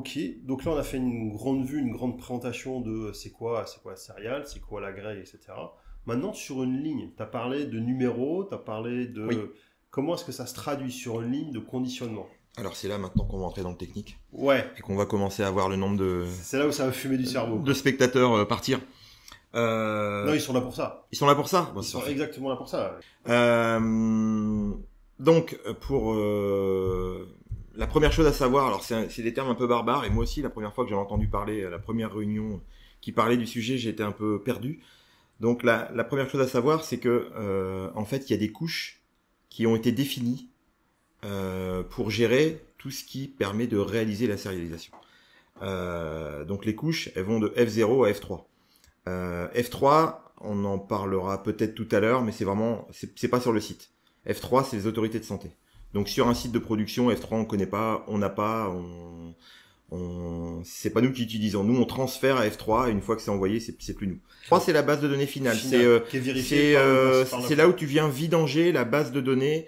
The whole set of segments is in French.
Ok, donc là on a fait une grande vue, une grande présentation de c'est quoi la céréale, c'est quoi la graine, etc. Maintenant sur une ligne, tu as parlé de numéros, tu as parlé Oui. de comment est-ce que ça se traduit sur une ligne de conditionnement. Alors c'est là maintenant qu'on va entrer dans le technique Ouais, et qu'on va commencer à voir le nombre c'est là où ça va fumer du cerveau, de quoi. spectateurs partir. Non, ils sont là pour ça. Ils sont là pour ça? Bon, Ils c'est sont parfait. exactement là pour ça. Donc, pour la première chose à savoir, alors c'est des termes un peu barbares, et moi aussi, la première fois que j'en ai entendu parler, à la première réunion qui parlait du sujet, j'ai été un peu perdu. Donc, la première chose à savoir, c'est que, en fait, il y a des couches qui ont été définies pour gérer tout ce qui permet de réaliser la sérialisation. Donc, les couches, elles vont de F0 à F3. F3, on en parlera peut-être tout à l'heure, mais c'est pas sur le site. F3, c'est les autorités de santé. Donc sur un site de production, F3, on connaît pas, on n'a pas, c'est pas nous qui utilisons. Nous, on transfère à F3 et une fois que c'est envoyé, c'est plus nous. F3, c'est la base de données finale. Qui est vérifiée C'est là où tu viens vidanger la base de données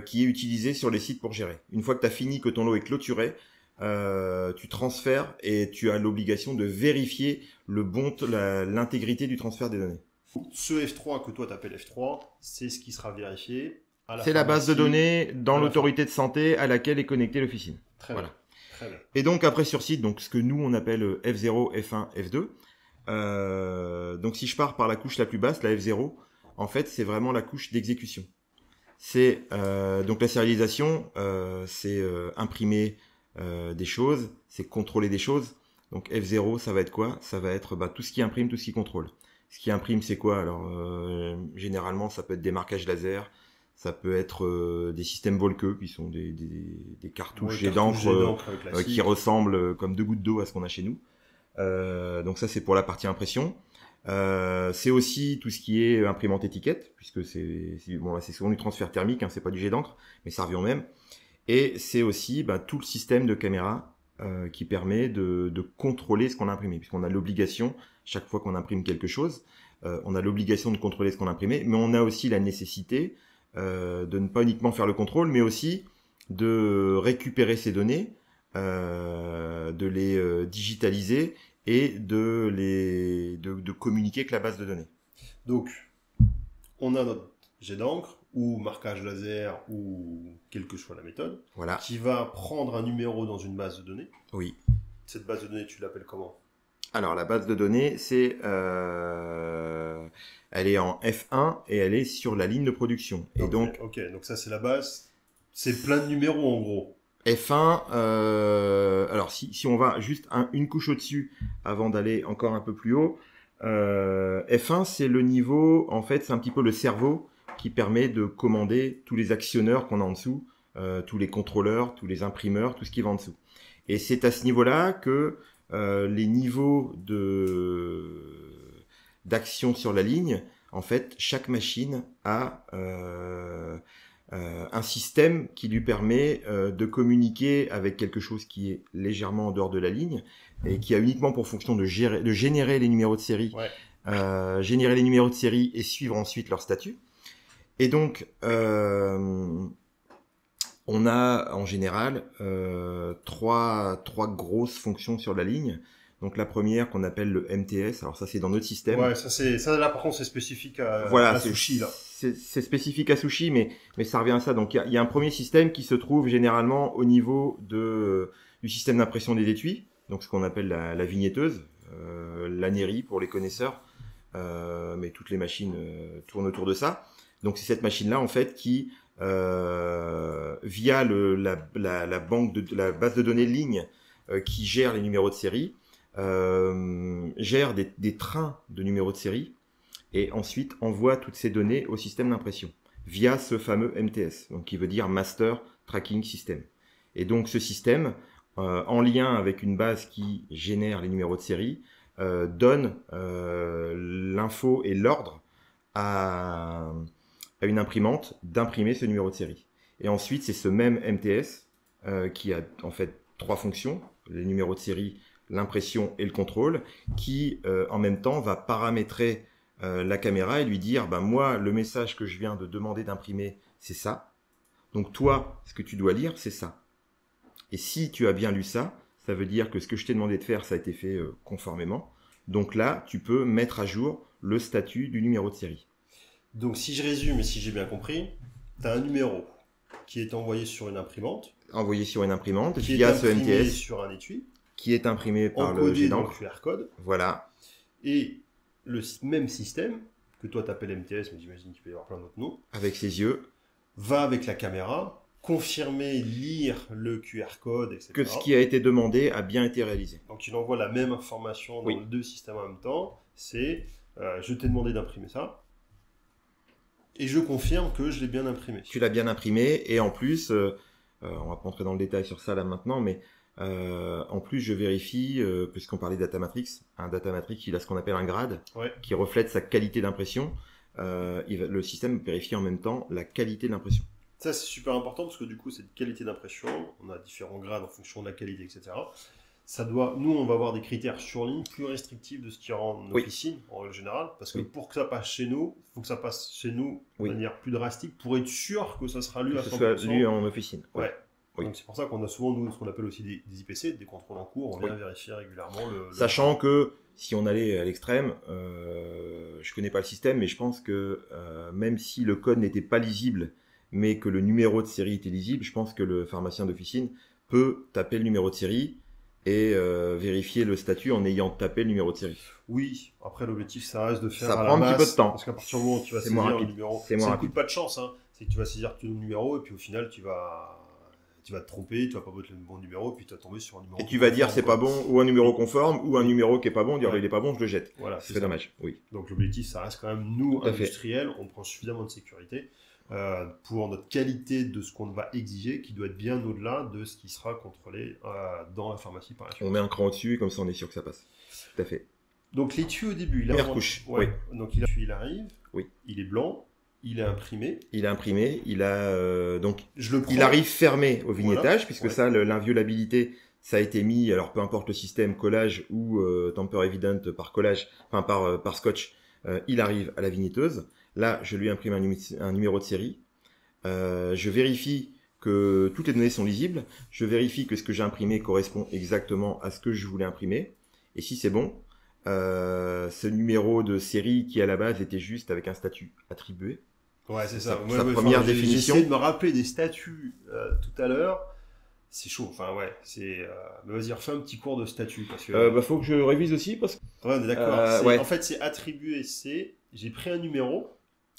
qui est utilisée sur les sites pour gérer. Une fois que tu as fini, que ton lot est clôturé, tu transfères et tu as l'obligation de vérifier l'intégrité du transfert des données. Ce F3 que toi t'appelles F3, c'est ce qui sera vérifié à la C'est la base de pharmacie, données dans à la l'autorité de santé à laquelle est connectée l'officine. Très Voilà. bien. Très bien. Et donc après sur site, donc ce que nous on appelle F0, F1, F2. Donc si je pars par la couche la plus basse, la F0, en fait c'est vraiment la couche d'exécution. C'est donc la sérialisation, c'est imprimer des choses, c'est contrôler des choses. Donc F0, ça va être quoi? Ça va être tout ce qui imprime, tout ce qui contrôle. Ce qui imprime, c'est quoi? Alors généralement, ça peut être des marquages laser, ça peut être des systèmes Volqueux, qui sont des cartouches jet d'encre qui ressemblent comme deux gouttes d'eau à ce qu'on a chez nous. Donc ça, c'est pour la partie impression. C'est aussi tout ce qui est imprimante étiquette, puisque c'est souvent du transfert thermique, hein, c'est pas du jet d'encre, mais ça revient au même. Et c'est aussi tout le système de caméra qui permet de contrôler ce qu'on a imprimé, puisqu'on a l'obligation, chaque fois qu'on imprime quelque chose, on a l'obligation de contrôler ce qu'on a imprimé, mais on a aussi la nécessité de ne pas uniquement faire le contrôle, mais aussi de récupérer ces données, de les digitaliser et de communiquer avec la base de données. Donc, on a notre jet d'encre ou marquage laser ou quelle que soit la méthode, voilà, qui va prendre un numéro dans une base de données. Oui. Cette base de données, tu l'appelles comment? Alors la base de données, elle est en F1 et elle est sur la ligne de production. Et donc ça c'est la base, c'est plein de numéros en gros. F1, alors si on va juste une couche au-dessus avant d'aller encore un peu plus haut, F1 c'est le niveau, en fait c'est un petit peu le cerveau qui permet de commander tous les actionneurs qu'on a en dessous, tous les contrôleurs, tous les imprimeurs, tout ce qui va en dessous. Et c'est à ce niveau-là que les niveaux d'action sur la ligne, en fait, chaque machine a un système qui lui permet de communiquer avec quelque chose qui est légèrement en dehors de la ligne et qui a uniquement pour fonction de générer les numéros de série, générer les numéros de série et suivre ensuite leur statut. Et donc, on a en général trois grosses fonctions sur la ligne. Donc la première qu'on appelle le MTS, alors ça c'est dans notre système. Ouais, ça là par contre c'est spécifique à Sushi là. C'est spécifique à Sushi, mais ça revient à ça. Donc il y a un premier système qui se trouve généralement au niveau du système d'impression des étuis, donc ce qu'on appelle la vignetteuse, l'annerie pour les connaisseurs, mais toutes les machines tournent autour de ça. Donc c'est cette machine là en fait qui via la banque la base de données ligne qui gère les numéros de série, gère des trains de numéros de série et ensuite envoie toutes ces données au système d'impression via ce fameux MTS, donc qui veut dire Master Tracking System. Et donc ce système, en lien avec une base qui génère les numéros de série, donne l'info et l'ordre à une imprimante d'imprimer ce numéro de série. Et ensuite, c'est ce même MTS qui a en fait trois fonctions, les numéros de série, l'impression et le contrôle, qui en même temps va paramétrer la caméra et lui dire moi, le message que je viens de demander d'imprimer, c'est ça. Donc toi, ce que tu dois lire, c'est ça. Et si tu as bien lu ça, Ça veut dire que ce que je t'ai demandé de faire, ça a été fait conformément. Donc là, tu peux mettre à jour le statut du numéro de série. Donc si je résume et si j'ai bien compris, tu as un numéro qui est envoyé sur une imprimante, Envoyé sur une imprimante qui est via ce imprimé MTS, sur un étui, qui est imprimé par le encodé jet dans le d'encre. QR code, Voilà. et le même système, que toi tu appelles MTS, mais j'imagine qu'il peut y avoir plein d'autres noms, Avec ses yeux. va avec la caméra, confirmer, lire le QR code, etc. Que ce qui a été demandé a bien été réalisé. Donc il envoie la même information dans Oui. les deux systèmes en même temps, c'est je t'ai demandé d'imprimer ça, et je confirme que je l'ai bien imprimé. Tu l'as bien imprimé, et en plus, on va pas entrer dans le détail sur ça là maintenant, mais en plus je vérifie, puisqu'on parlait de Data Matrix, un Data Matrix il a ce qu'on appelle un grade, Ouais. qui reflète sa qualité d'impression. Le système vérifie en même temps la qualité de l'impression. Ça c'est super important parce que du coup cette qualité d'impression, on a différents grades en fonction de la qualité, etc. Ça doit, nous on va avoir des critères sur ligne plus restrictifs de ce qui rend en Oui. officine en règle générale, parce que Oui. pour que ça passe chez nous, il faut que ça passe chez nous Oui. de manière plus drastique pour être sûr que ça sera lu à Que 100%. ce soit lu en officine. Ouais. Oui. Donc c'est pour ça qu'on a souvent nous ce qu'on appelle aussi des IPC, des contrôles en cours, on vient Oui. vérifier régulièrement le Sachant que si on allait à l'extrême, je connais pas le système, mais je pense que même si le code n'était pas lisible, mais que le numéro de série était lisible, je pense que le pharmacien d'officine peut taper le numéro de série et vérifier le statut en ayant tapé le numéro de série. Oui, après l'objectif ça reste de faire Ça à prend la un petit masse, peu de temps. parce qu'à partir du moment où tu vas C'est saisir moins le rapide. numéro, C'est moins le coup rapide. de pas de chance, hein. C'est que tu vas saisir ton numéro et puis au final tu vas te tromper, tu vas pas mettre le bon numéro et puis tu vas tomber sur un numéro. Et tu vas dire c'est pas bon, ou un numéro conforme, ou un numéro qui est pas bon, dire Ouais. il est pas bon, je le jette. Voilà, C'est dommage, oui. Donc l'objectif ça reste quand même nous Tout à fait. industriels, on prend suffisamment de sécurité pour notre qualité de ce qu'on va exiger, qui doit être bien au-delà de ce qui sera contrôlé dans la pharmacie par la suite. On met un cran au-dessus et comme ça on est sûr que ça passe. Tout à fait. Donc l'étui au début, Première couche, ouais. Donc il arrive, Oui. il est blanc, il est imprimé. Il est imprimé, il a donc Je le prends. il arrive fermé au vignettage, Voilà. puisque Ouais. ça, l'inviolabilité, ça a été mis, alors peu importe le système, collage ou tamper evident par collage, enfin par scotch, il arrive à la vignetteuse. Là, je lui imprime un numéro de série. Je vérifie que toutes les données sont lisibles. Je vérifie que ce que j'ai imprimé correspond exactement à ce que je voulais imprimer. Et si c'est bon, ce numéro de série qui à la base était juste avec un statut attribué. Ouais, c'est ça. Sa première j'ai définition. essayé de me rappeler des statuts tout à l'heure. C'est chaud. Enfin, ouais. Mais vas-y, refais un petit cours de statut. Parce que... Faut que je révise aussi parce que Ouais, on est d'accord. ouais. En fait, c'est attribué. J'ai pris un numéro.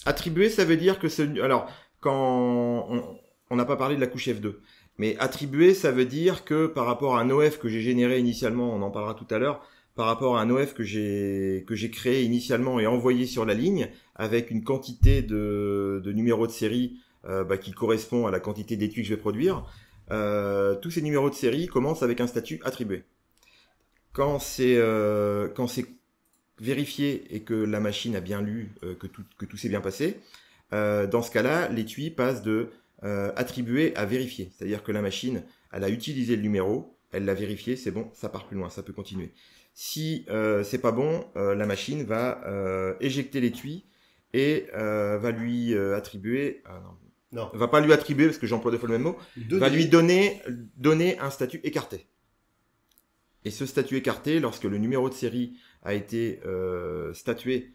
attribué, ça veut dire que alors quand on n'a pas parlé de la couche F2, mais attribué, ça veut dire que par rapport à un OF que j'ai généré initialement, on en parlera tout à l'heure, par rapport à un OF que j'ai créé initialement et envoyé sur la ligne avec une quantité de numéros de série qui correspond à la quantité d'étuis que je vais produire, tous ces numéros de série commencent avec un statut attribué. Quand c'est vérifié et que la machine a bien lu, que tout s'est bien passé, dans ce cas-là, l'étui passe de attribué à vérifié. C'est-à-dire que la machine, elle a utilisé le numéro, elle l'a vérifié, c'est bon, ça part plus loin, ça peut continuer. Si c'est pas bon, la machine va éjecter l'étui et va lui attribuer... Non. Va pas lui attribuer, parce que j'emploie deux fois le même mot, va lui donner un statut écarté. Et ce statut écarté, lorsque le numéro de série a été statué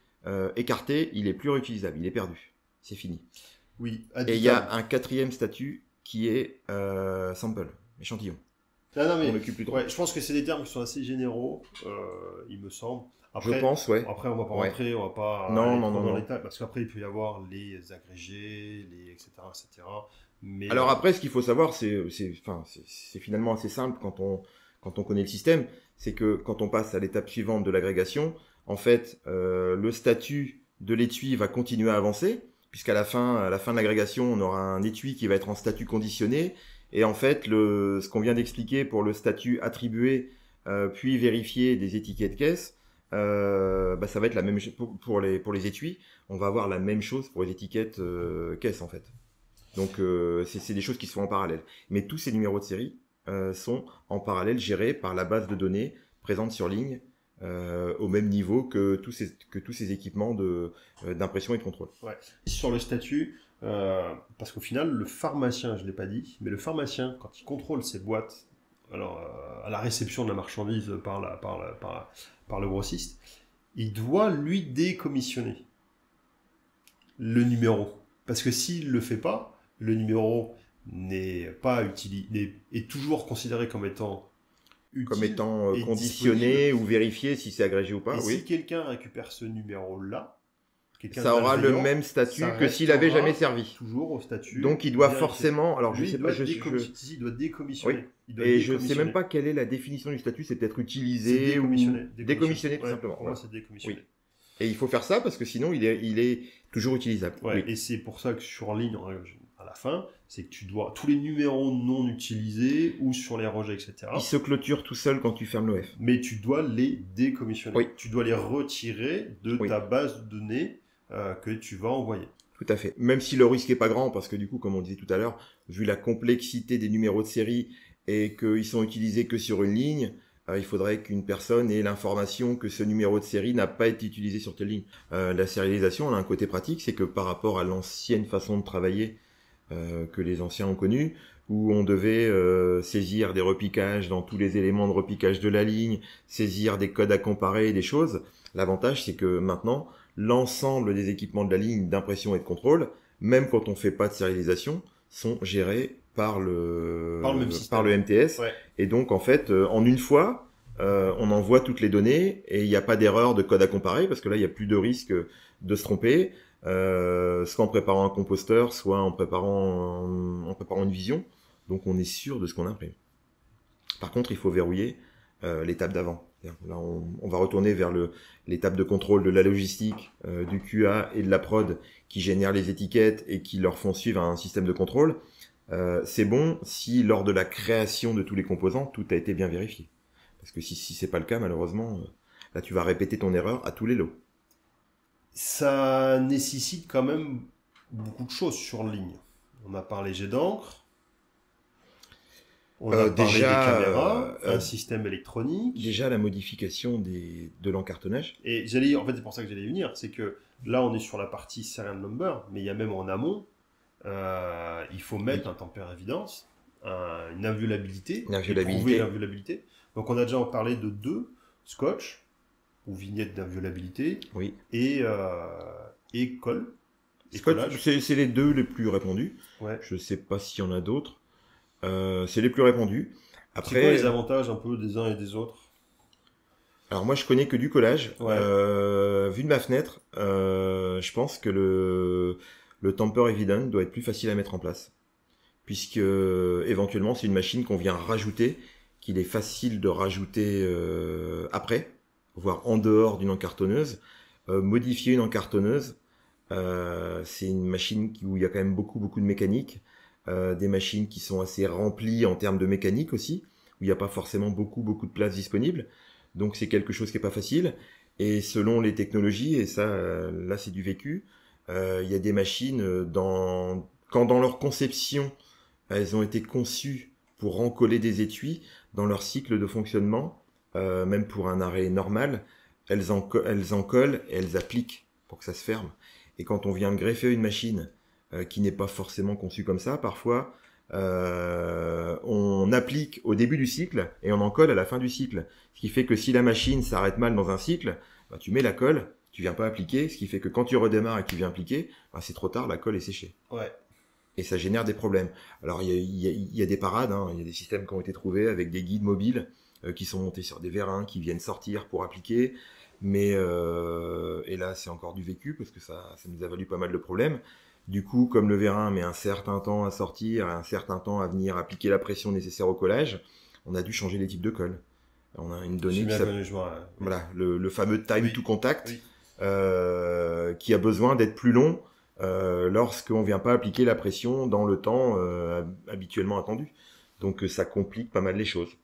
écarté, il est plus réutilisable, il est perdu. C'est fini. Oui. Et il y a un quatrième statut qui est sample, échantillon. Non, mais On l'occupe plus trop. ouais, je pense que c'est des termes qui sont assez généraux, il me semble. Après, je pense, ouais. Après, on va pas Ouais. rentrer, on va pas Non, aller non, trop non, dans non. les détails, parce qu'après, il peut y avoir les agrégés, les etc., etc. Mais, Alors après, ce qu'il faut savoir, c'est finalement assez simple quand on connaît le système, c'est que quand on passe à l'étape suivante de l'agrégation, en fait, le statut de l'étui va continuer à avancer, puisqu'à la fin de l'agrégation, on aura un étui qui va être en statut conditionné, et en fait, ce qu'on vient d'expliquer pour le statut attribué, puis vérifié des étiquettes caisse, ça va être la même chose pour les étuis. On va avoir la même chose pour les étiquettes caisse en fait. Donc c'est des choses qui sont en parallèle. Mais tous ces numéros de série sont en parallèle gérés par la base de données présente sur ligne au même niveau que tous ces équipements d'impression et de contrôle. Ouais. Sur le statut, parce qu'au final, le pharmacien, je ne l'ai pas dit, mais le pharmacien, quand il contrôle ses boîtes à la réception de la marchandise par le grossiste, il doit lui décommissionner le numéro. Parce que s'il ne le fait pas, le numéro n'est pas utilisé, est toujours considéré comme étant utile, comme étant et conditionné disponible. ou vérifié si c'est agrégé ou pas. Et Oui. si quelqu'un récupère ce numéro-là, quelqu'un Ça de aura le malveillant, même statut ça que s'il avait restera jamais servi. toujours au statut. Donc il doit vérifié. forcément. Alors je Lui, sais il pas. doit il doit décommissionner. Oui. Il doit Et je sais décommissionner. même pas quelle est la définition du statut. C'est peut-être C'est utilisé décommissionné. ou décommissionné tout Ouais, simplement. pour moi, c'est décommissionné. Oui. Et il faut faire ça parce que sinon il est toujours utilisable. Ouais, Oui. et c'est pour ça que sur ligne, à la fin, c'est que tu dois tous les numéros non utilisés ou sur les rejets, etc. Il se clôture tout seul quand tu fermes l'OF. Mais tu dois les décommissionner. Oui. Tu dois les retirer de Oui. ta base de données que tu vas envoyer. Tout à fait. Même si le risque est pas grand, parce que du coup, comme on disait tout à l'heure, vu la complexité des numéros de série et qu'ils sont utilisés que sur une ligne, il faudrait qu'une personne ait l'information que ce numéro de série n'a pas été utilisé sur telle ligne. La sérialisation, elle a un côté pratique, c'est que par rapport à l'ancienne façon de travailler que les anciens ont connue, où on devait saisir des repiquages dans tous les éléments de repiquage de la ligne, saisir des codes à comparer, des choses, l'avantage c'est que maintenant, l'ensemble des équipements de la ligne d'impression et de contrôle, même quand on fait pas de sérialisation, sont gérés par le MTS. Ouais. Et donc, en fait, en une fois, on envoie toutes les données et il n'y a pas d'erreur de code à comparer parce que là, il n'y a plus de risque de se tromper, soit en préparant un composteur, soit en préparant une vision. Donc, on est sûr de ce qu'on imprime. Par contre, il faut verrouiller l'étape d'avant. Là, on va retourner vers l'étape de contrôle de la logistique, du QA et de la prod qui génèrent les étiquettes et qui leur font suivre un système de contrôle. C'est bon si lors de la création de tous les composants, tout a été bien vérifié. Parce que si c'est pas le cas, malheureusement, là tu vas répéter ton erreur à tous les lots. Ça nécessite quand même beaucoup de choses sur ligne. On a parlé jet d'encre. On a parlé des caméras, un système électronique. Déjà la modification de l'encartonnage. Et en fait, c'est pour ça que j'allais y venir, c'est que là, on est sur la partie serial number, mais il y a même en amont, il faut mettre un tempère évidence, une inviolabilité, prouver l'inviolabilité. Donc, on a déjà parlé de 2 scotch ou vignettes d'inviolabilité, oui, et colle. Scotch, c'est les 2 les plus répandus. Ouais. Je sais pas s'il y en a d'autres. C'est les plus répandus. Après, c'est quoi les avantages un peu des uns et des autres? Alors moi je connais que du collage. Ouais. Vu de ma fenêtre, je pense que le Tamper Evident doit être plus facile à mettre en place. Puisque éventuellement c'est une machine qu'on vient rajouter, qu'il est facile de rajouter après, voire en dehors d'une encartonneuse. Modifier une encartonneuse, c'est une machine où il y a quand même beaucoup de mécanique. Des machines qui sont assez remplies en termes de mécanique aussi, où il n'y a pas forcément beaucoup de place disponible. Donc c'est quelque chose qui n'est pas facile. Et selon les technologies, et ça, là c'est du vécu, il y a des machines, quand dans leur conception, elles ont été conçues pour encoller des étuis, dans leur cycle de fonctionnement, même pour un arrêt normal, elles en collent et elles appliquent pour que ça se ferme. Et quand on vient de greffer une machine qui n'est pas forcément conçue comme ça, parfois on applique au début du cycle et on en colle à la fin du cycle. Ce qui fait que si la machine s'arrête mal dans un cycle, bah, tu mets la colle, tu viens pas appliquer, ce qui fait que quand tu redémarres et que tu viens appliquer, bah, c'est trop tard, la colle est séchée. Ouais. Et ça génère des problèmes. Alors il y a des parades, hein, il y a des systèmes qui ont été trouvés avec des guides mobiles qui sont montés sur des vérins, qui viennent sortir pour appliquer. Mais et là c'est encore du vécu parce que ça nous a valu pas mal de problèmes. Du coup, comme le vérin met un certain temps à sortir, un certain temps à venir appliquer la pression nécessaire au collage, on a dû changer les types de colle. On a une donnée voilà, le fameux time to contact qui a besoin d'être plus long lorsqu'on vient pas appliquer la pression dans le temps habituellement attendu. Donc ça complique pas mal les choses.